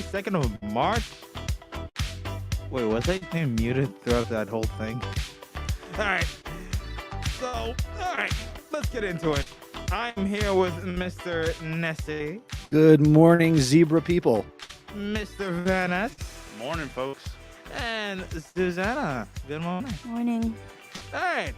22nd of March. Wait, was I even muted throughout that whole thing? Alright. So, alright. Let's get into it. I'm here with Mr. Nessie. Good morning, zebra people. Mr. Van Ness. Morning, folks. And Susanna. Good morning. Morning. Alright.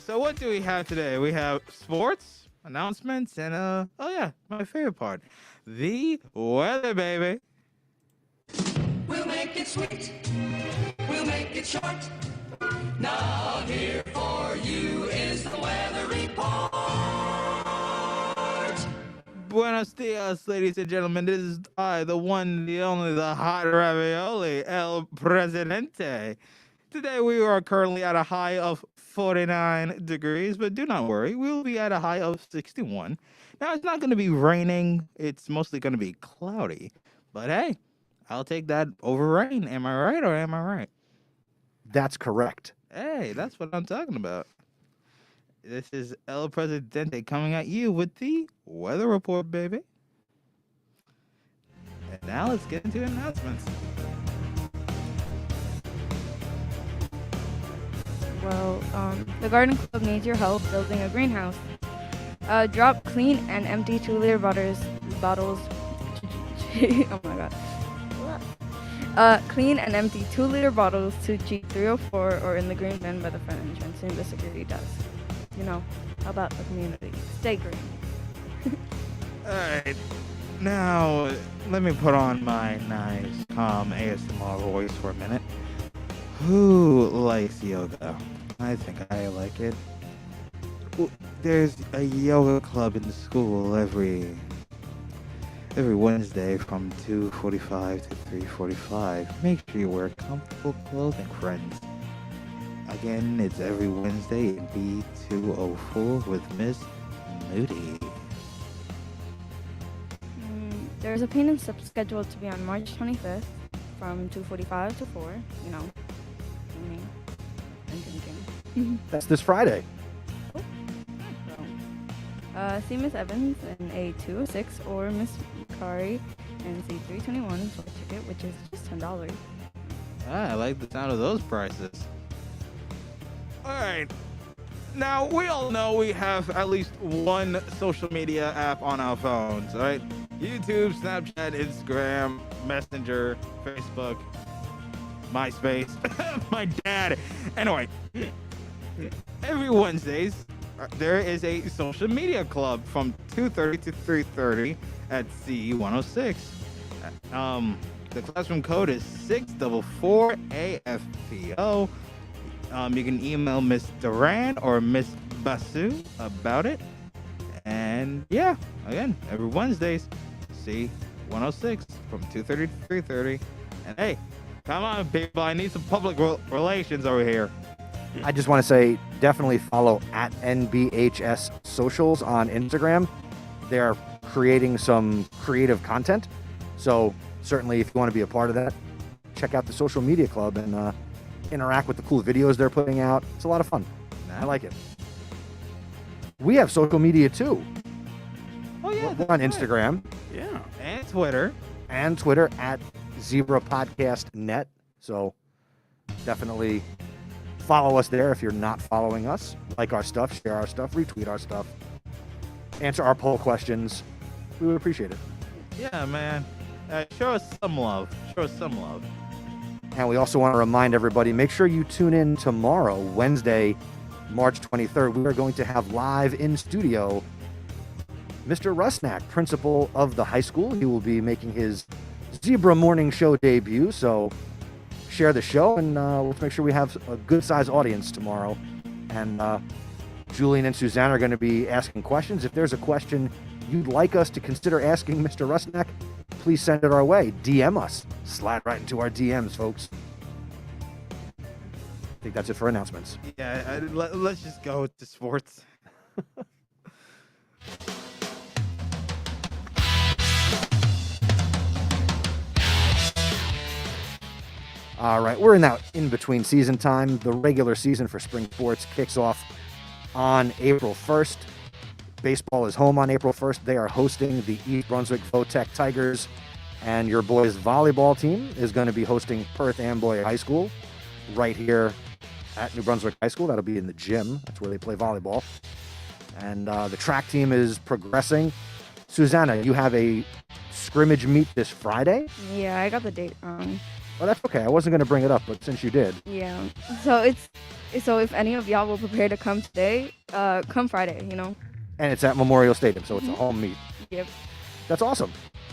So what do we have today? We have sports, announcements, and oh yeah, my favorite part. The weather, baby. We'll make it sweet. We'll make it short. Now here for you is the weather report. Buenos dias, ladies and gentlemen. This is I, the one, the only, the hot ravioli, El Presidente. Today we are currently at a high of 49 degrees, but do not worry, we will be at a high of 61. Now, it's not going to be raining. It's mostly going to be cloudy. But hey, I'll take that over rain. Am I right or am I right? That's correct. Hey, that's what I'm talking about. This is El Presidente coming at you with the weather report, baby. And now let's get into announcements. Well, the garden club needs your help building a greenhouse. Drop clean and empty 2-liter bottles. Oh my god. Clean and empty 2-liter bottles to G304 or in the green bin by the front entrance in the security desk. You know, how about the community? Stay green. Alright, now let me put on my nice, calm ASMR voice for a minute. Who likes yoga? I think I like it. There's a yoga club in the school every Wednesday from 2:45 to 3:45. Make sure you wear comfortable clothing, friends. Again, it's every Wednesday in B204 with Miss Moody. There's a paint and sip scheduled to be on March 25th from 2:45 to 4. You know, painting and drinking. That's this Friday. See Miss Evans in A206 or Miss Kari in C321 for a ticket, which is just $10. I like the sound of those prices. Alright. Now, we all know we have at least one social media app on our phones, right? YouTube, Snapchat, Instagram, Messenger, Facebook, MySpace, my dad. Anyway, every Wednesdays, there is a social media club from 2:30 to 3:30 at C106. The classroom code is 644AFPO. You can email Miss Duran or Miss Basu about it. And yeah, again, every Wednesdays, C106 from 2:30 to 3:30. And hey, come on, people, I need some public relations over here. I just want to say definitely follow at NBHS Socials on Instagram. They're creating some creative content. So certainly if you want to be a part of that, check out the social media club and interact with the cool videos they're putting out. It's a lot of fun. I like it. We have social media too. Oh yeah, we're on Instagram. Yeah. And Twitter. And Twitter at Zebra Podcast Net. So definitely follow us there if you're not following us. Like our stuff, share our stuff, retweet our stuff, answer our poll questions. We would appreciate it. Yeah, man. Show us some love. Show us some love. And we also want to remind everybody, make sure you tune in tomorrow, Wednesday, March 23rd. We are going to have live in studio Mr. Rusnak, principal of the high school. He will be making his Zebra Morning Show debut. So share the show, and let's make sure we have a good-sized audience tomorrow. And Julian and Suzanne are going to be asking questions. If there's a question you'd like us to consider asking Mr. Rusnak, please send it our way. DM us. Slide right into our DMs, folks. I think that's it for announcements. Yeah, let's just go to sports. All right, we're in that in-between season time. The regular season for spring sports kicks off on April 1st. Baseball is home on April 1st. They are hosting the East Brunswick Votech Tigers And your boys' volleyball team is going to be hosting Perth Amboy High School right here at New Brunswick High School. That'll be in the gym. That's where they play volleyball. And the track team is progressing. Susanna, you have a scrimmage meet this Friday? Yeah, I got the date wrong. Well, that's okay. I wasn't going to bring it up, but since you did. Yeah. So if any of y'all will prepare to come today, come Friday, you know? And it's at Memorial Stadium, so it's a home meet. Yep. That's awesome.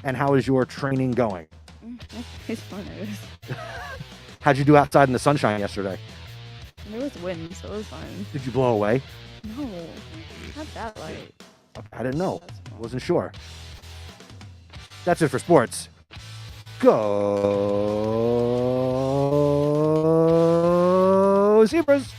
And how is your training going? It's fun. It is. How'd you do outside in the sunshine yesterday? There was wind, so it was fine. Did you blow away? No, not that light. I didn't know. Wasn't sure. That's it for sports. Go Zebras!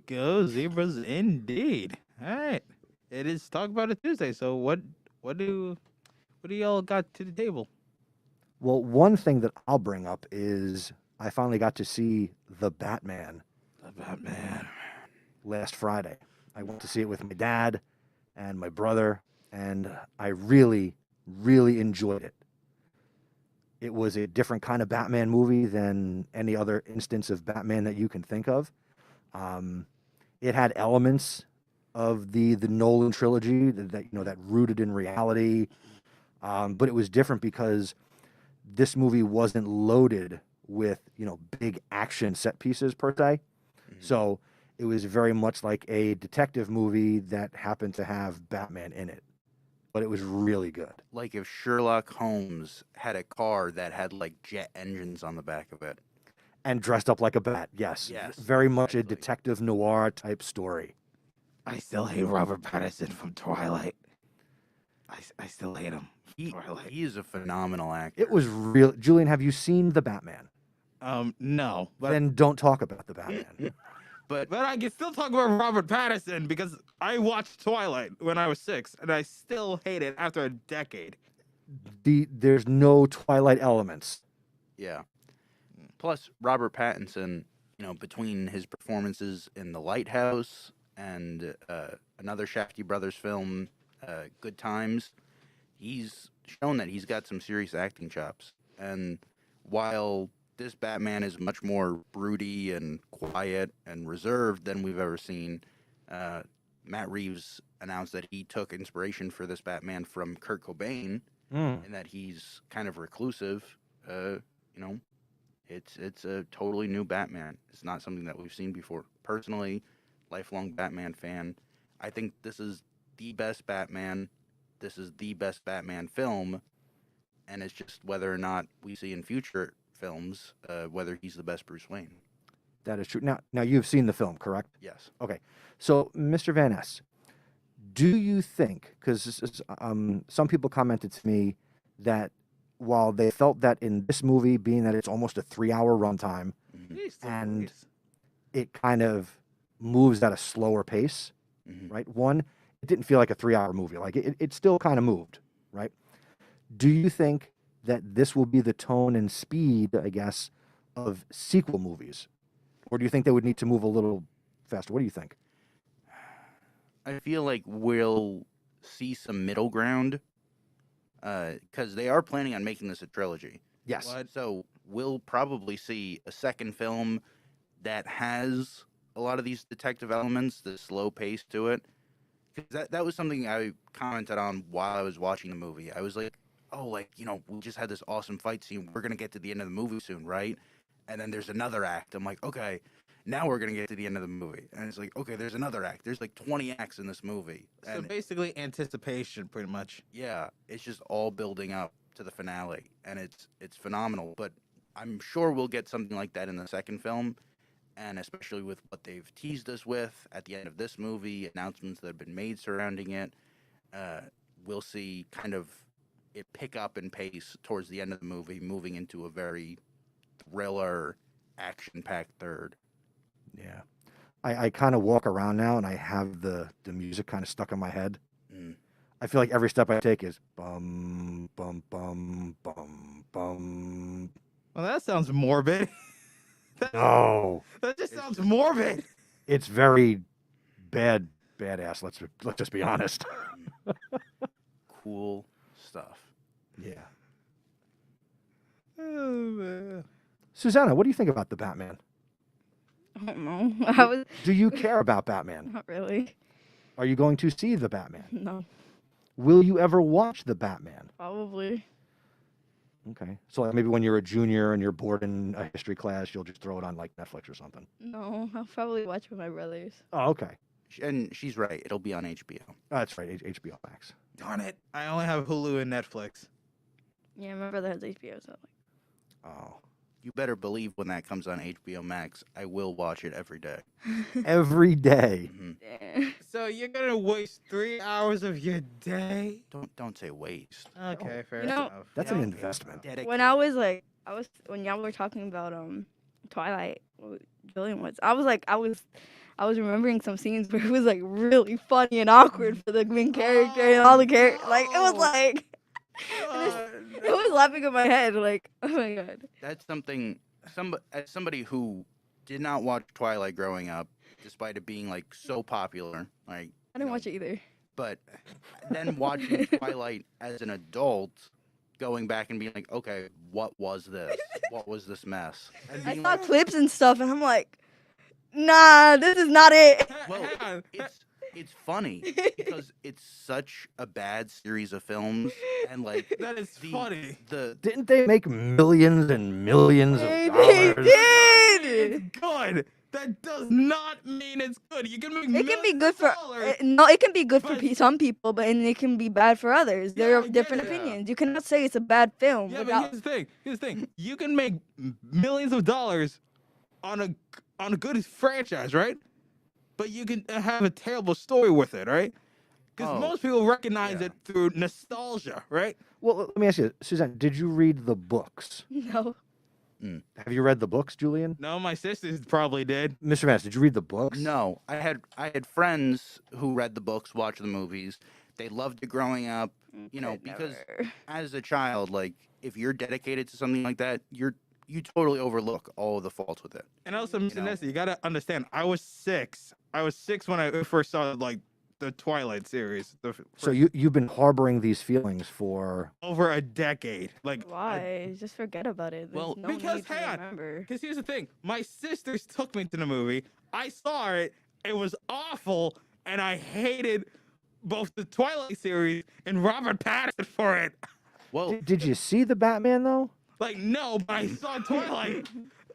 Go Zebras indeed. All right. It is Talk About It Tuesday. So what do y'all got to the table? Well, one thing that I'll bring up is I finally got to see The Batman The Batman. last Friday. I went to see it with my dad and my brother, and I really, really enjoyed it. It was a different kind of Batman movie than any other instance of Batman that you can think of. It had elements of the Nolan trilogy that rooted in reality, but it was different because this movie wasn't loaded with big action set pieces per se. So it was very much like a detective movie that happened to have Batman in it, but it was really good. Like if Sherlock Holmes had a car that had like jet engines on the back of it. And dressed up like a bat, yes. Yes, Very much a exactly. detective noir type story. I still hate Robert Pattinson from Twilight. I still hate him. Twilight. He is a phenomenal actor. It was real. Julian, have you seen The Batman? No, but Then don't talk about The Batman. But I can still talk about Robert Pattinson because I watched Twilight when I was 6, and I still hate it after a decade. There's no Twilight elements. yeah. Plus Robert Pattinson, between his performances in The Lighthouse and another Shafty Brothers film, Good Times, he's shown that he's got some serious acting chops. And while this Batman is much more broody and quiet and reserved than we've ever seen, Matt Reeves announced that he took inspiration for this Batman from Kurt Cobain, and that he's kind of reclusive. It's a totally new Batman. It's not something that we've seen before. Personally, lifelong Batman fan, I think this is the best Batman. This is the best Batman film, and it's just whether or not we see in future films whether he's the best Bruce Wayne. That is true. Now you've seen the film, correct? Yes. Okay. So, Mr. Van Ness, do you think, because some people commented to me that while they felt that in this movie, being that it's almost a 3-hour runtime, and it kind of moves at a slower pace, right? One, it didn't feel like a 3-hour movie. Like it still kind of moved, right? Do you think that this will be the tone and speed, I guess, of sequel movies? Or do you think they would need to move a little faster? What do you think? I feel like we'll see some middle ground because they are planning on making this a trilogy. Yes. What? So we'll probably see a second film that has a lot of these detective elements, the slow pace to it. 'Cause that was something I commented on while I was watching the movie. I was like, oh, we just had this awesome fight scene. We're going to get to the end of the movie soon, right? And then there's another act. I'm like, okay, now we're going to get to the end of the movie. And it's like, okay, there's another act. There's like 20 acts in this movie. So And basically anticipation, pretty much. yeah, it's just all building up to the finale, and it's phenomenal. But I'm sure we'll get something like that in the second film, and especially with what they've teased us with at the end of this movie, announcements that have been made surrounding it, we'll see kind of it pick up in pace towards the end of the movie, moving into a very thriller, action-packed third. Yeah. I kind of walk around now and I have the music kind of stuck in my head. Mm. I feel like every step I take is bum, bum, bum, bum, bum. Well, that sounds morbid. No, That just sounds morbid. it's very badass. Let's just be honest. cool stuff. Yeah. Oh, man. Susanna, what do you think about the Batman? I don't know. I was Do you care about Batman? not really. Are you going to see the Batman? No, Will you ever watch the Batman? probably. Okay. So like maybe when you're a junior and you're bored in a history class, you'll just throw it on like Netflix or something. No, I'll probably watch with my brothers. Oh, okay. And she's right. It'll be on HBO. That's right. HBO Max. Darn it. I only have Hulu and Netflix. Yeah, my brother has HBO, so Oh. You better believe when that comes on HBO Max, I will watch it every day. Every day. Mhm. yeah. So you're going to waste 3 hours of your day? Don't say waste. Okay, fair You know, enough. That's an investment. When I was like, when y'all were talking about Twilight, what Julian was, I was remembering some scenes where it was like really funny and awkward for the main character and all the characters. Like it was like, it was laughing in my head. Like, oh my god. That's something. As somebody who did not watch Twilight growing up, despite it being like so popular, like I didn't watch it either. but then watching Twilight as an adult, going back and being like, okay, what was this? What was this mess? And I being saw like, clips and stuff, and I'm like, nah, this is not it. well, it's funny because it's such a bad series of films, and like That is funny. the Didn't they make millions and millions of They dollars? did. It's good. That does not mean it's good. You can make It can be millions good of for dollars. no. It can be good for But- some people, but and it can be bad for others. There Yeah, are I get different it. opinions. You cannot say it's a bad film Yeah, without. but here's the thing. Here's the thing. You can make millions of dollars on a good franchise, right? But you can have a terrible story with it, right? Because Oh, most people recognize yeah. it through nostalgia, right? Well, let me ask you, Suzanne, did you read the books? No, Have you read the books, Julian? No, my sisters probably did. Mr. Vance, did you read the books? no, I had friends who read the books, watched the movies. They loved it growing up, you know, I'd because never. as a child, like if you're dedicated to something like that, you totally overlook all of the faults with it. And also, Mr. know. Nessie, you gotta understand, I was 6. I was 6 when I first saw like the Twilight series. So you've been harboring these feelings for over a decade. Like Why? Just forget about it. There's Well, no because, need to hang on. remember. Because here's the thing, my sisters took me to the movie. I saw it. It was awful, and I hated both the Twilight series and Robert Pattinson for it. Well, Did you see the Batman though? Like, no, but I saw Twilight.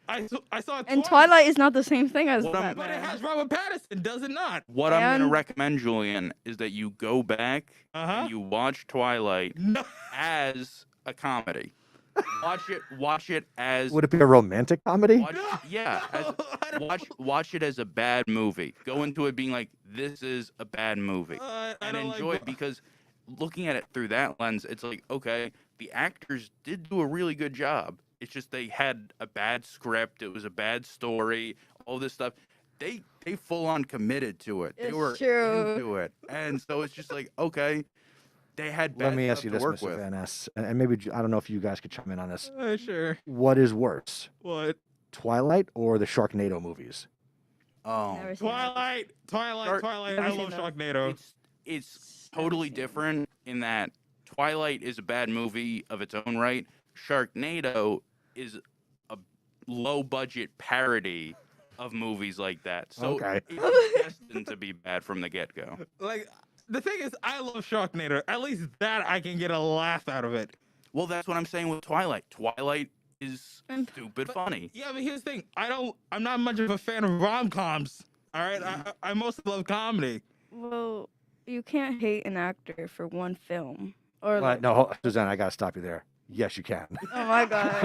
I saw And Twilight is not the same thing as What I'm- but it Batman. has Robert Pattinson, does it not? what I'm going to And- recommend, Julian, is that you go back Uh-huh. and you watch Twilight No. as a comedy. Watch it as Would it be a romantic comedy? watch, yeah, I don't- watch it as a bad movie. Go into it being like, this is a bad movie, I and don't like enjoy it because looking at it through that lens, it's like, okay, the actors did do a really good job. It's just they had a bad script. It was a bad story. All this stuff. They full on committed to it. They It's were true. into it, and so it's just like, okay, they had bad Let me ask stuff you to this, work Mr. with. Van Ness, and maybe I don't know if you guys could chime in on this. Sure. What is worse, What? Twilight or the Sharknado movies? Oh, Never seen that. Twilight. Shark- I Never love seen that. Sharknado. it's totally seen it. different in that Twilight is a bad movie of its own right. Sharknado is a low budget parody of movies like that. So Okay. it's destined to be bad from the get go. Like, the thing is, I love Sharknado. At least that I can get a laugh out of it. Well, that's what I'm saying with Twilight. Twilight is And- stupid but- funny. Yeah, but here's the thing. I'm not much of a fan of rom-coms. All right, I mostly love comedy. Well, you can't hate an actor for one film. Or Well, like, no, Suzanne, I gotta stop you there. Yes, you can. oh my god.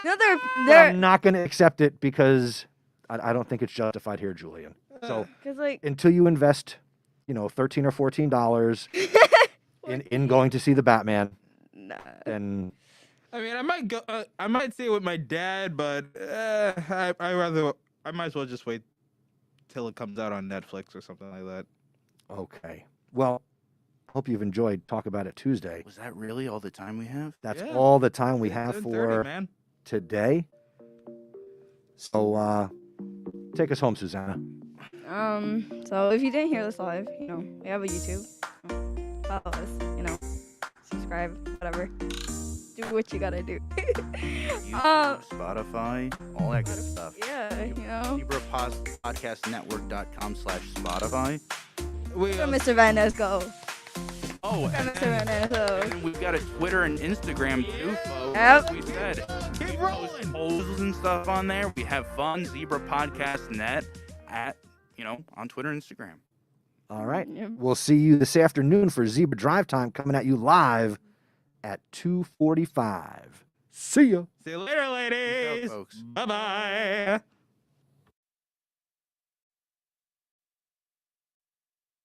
No, But they're I'm not gonna accept it because I don't think it's justified here, Julian. So because like until you invest, $13 or $14 in going to see the Batman, nah. then I mean, I might go. I might see it with my dad, but I might as well just wait till it comes out on Netflix or something like that. okay. Well, hope you've enjoyed Talk About It Tuesday. Was that really all the time we have? That's Yeah. all the time we have 10:30, for man. today. So take us home, Susanna. So if you didn't hear this live, we have a YouTube. Follow us, subscribe, whatever. Do what you gotta do. YouTube, Spotify, all that good stuff. Yeah, you know. ZebraPodcastNetwork.com/Spotify. We Where Mr. Van Ness go? Oh, Where and Mr. Van Ness go? we've got a Twitter and Instagram too, folks. Yep. As we said, keep post rolling. polls and stuff on there. We have fun. Zebra Podcast Net on Twitter and Instagram. All right. Yep. We'll see you this afternoon for Zebra Drive Time coming at you live at 2:45. See ya. See you later, ladies. folks. Bye bye.